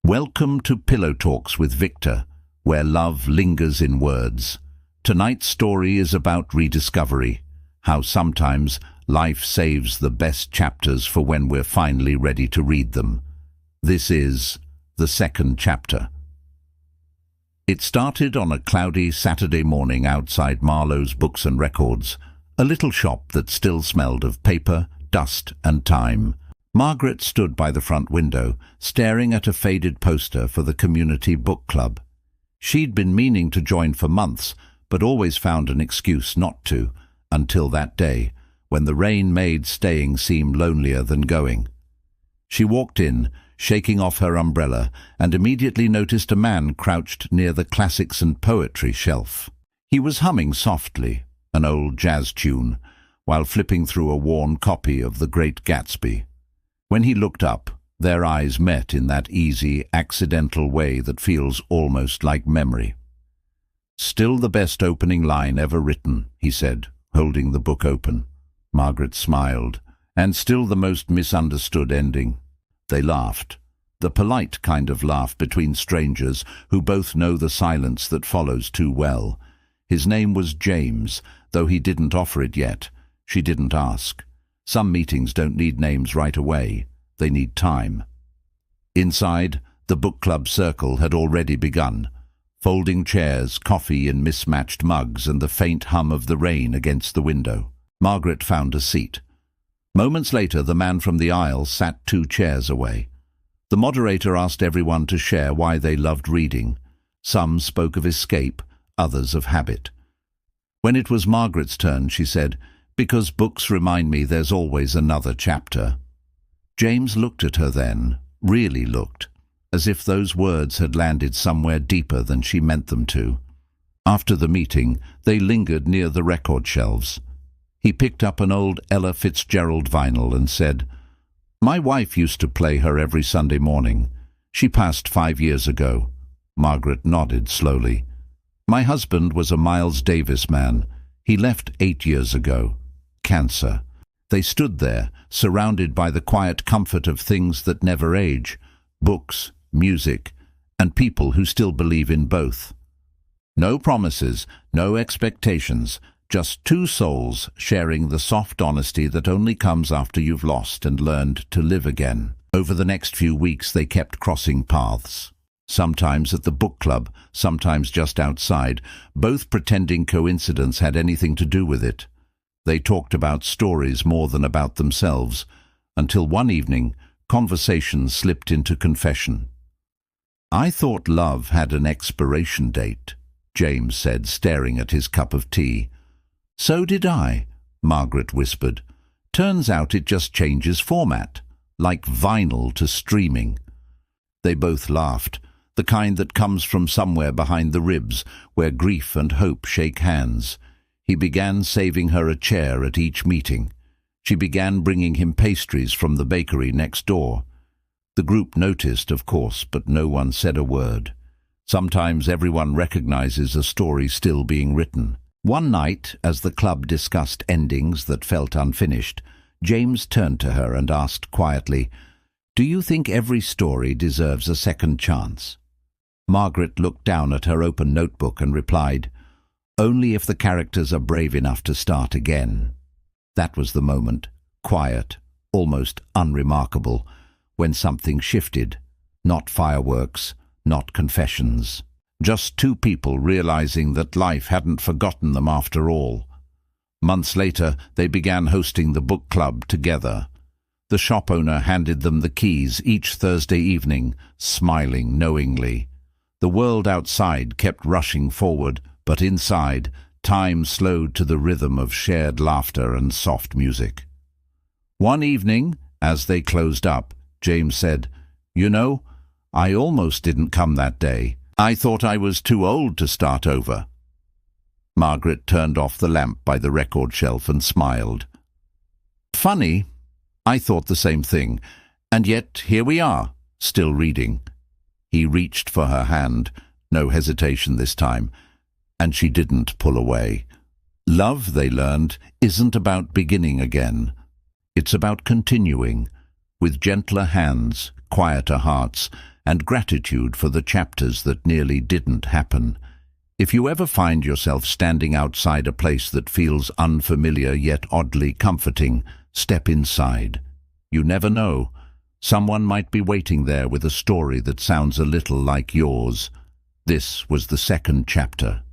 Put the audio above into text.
Welcome to Pillow Talks with Victor, where love lingers in words. Tonight's story is about rediscovery, how sometimes life saves the best chapters for when we're finally ready to read them. This is the second chapter. It started on a cloudy Saturday morning outside Marlowe's Books and Records, a little shop that still smelled of paper, dust and time. Margaret stood by the front window, staring at a faded poster for the community book club. She'd been meaning to join for months, but always found an excuse not to, until that day, when the rain made staying seem lonelier than going. She walked in, shaking off her umbrella, and immediately noticed a man crouched near the classics and poetry shelf. He was humming softly, an old jazz tune, while flipping through a worn copy of The Great Gatsby. When he looked up, their eyes met in that easy, accidental way that feels almost like memory. "Still the best opening line ever written," he said, holding the book open. Margaret smiled. "And still the most misunderstood ending." They laughed, the polite kind of laugh between strangers who both know the silence that follows too well. His name was James, though he didn't offer it yet. She didn't ask. Some meetings don't need names right away. They need time. Inside, the book club circle had already begun. Folding chairs, coffee in mismatched mugs, and the faint hum of the rain against the window. Margaret found a seat. Moments later, the man from the aisle sat 2 chairs away. The moderator asked everyone to share why they loved reading. Some spoke of escape, others of habit. When it was Margaret's turn, she said, "Because books remind me there's always another chapter." James looked at her then, really looked, as if those words had landed somewhere deeper than she meant them to. After the meeting, they lingered near the record shelves. He picked up an old Ella Fitzgerald vinyl and said, "My wife used to play her every Sunday morning. She passed 5 years ago." Margaret nodded slowly. "My husband was a Miles Davis man. He left 8 years ago. Cancer." They stood there, surrounded by the quiet comfort of things that never age, books, music, and people who still believe in both. No promises, no expectations, just 2 souls sharing the soft honesty that only comes after you've lost and learned to live again. Over the next few weeks they kept crossing paths. Sometimes at the book club, sometimes just outside, both pretending coincidence had anything to do with it. They talked about stories more than about themselves, until one evening, conversation slipped into confession. "I thought love had an expiration date," James said, staring at his cup of tea. "So did I," Margaret whispered. "Turns out it just changes format, like vinyl to streaming." They both laughed, the kind that comes from somewhere behind the ribs, where grief and hope shake hands. He began saving her a chair at each meeting. She began bringing him pastries from the bakery next door. The group noticed, of course, but no one said a word. Sometimes everyone recognizes a story still being written. One night, as the club discussed endings that felt unfinished, James turned to her and asked quietly, "Do you think every story deserves a second chance?" Margaret looked down at her open notebook and replied, "Only if the characters are brave enough to start again." That was the moment, quiet, almost unremarkable, when something shifted. Not fireworks, not confessions. Just 2 people realizing that life hadn't forgotten them after all. Months later, they began hosting the book club together. The shop owner handed them the keys each Thursday evening, smiling knowingly. The world outside kept rushing forward, but inside, time slowed to the rhythm of shared laughter and soft music. One evening, as they closed up, James said, "You know, I almost didn't come that day. I thought I was too old to start over." Margaret turned off the lamp by the record shelf and smiled. "Funny, I thought the same thing, and yet here we are, still reading." He reached for her hand, no hesitation this time, and she didn't pull away. Love, they learned, isn't about beginning again. It's about continuing, with gentler hands, quieter hearts, and gratitude for the chapters that nearly didn't happen. If you ever find yourself standing outside a place that feels unfamiliar yet oddly comforting, step inside. You never know. Someone might be waiting there with a story that sounds a little like yours. This was the second chapter.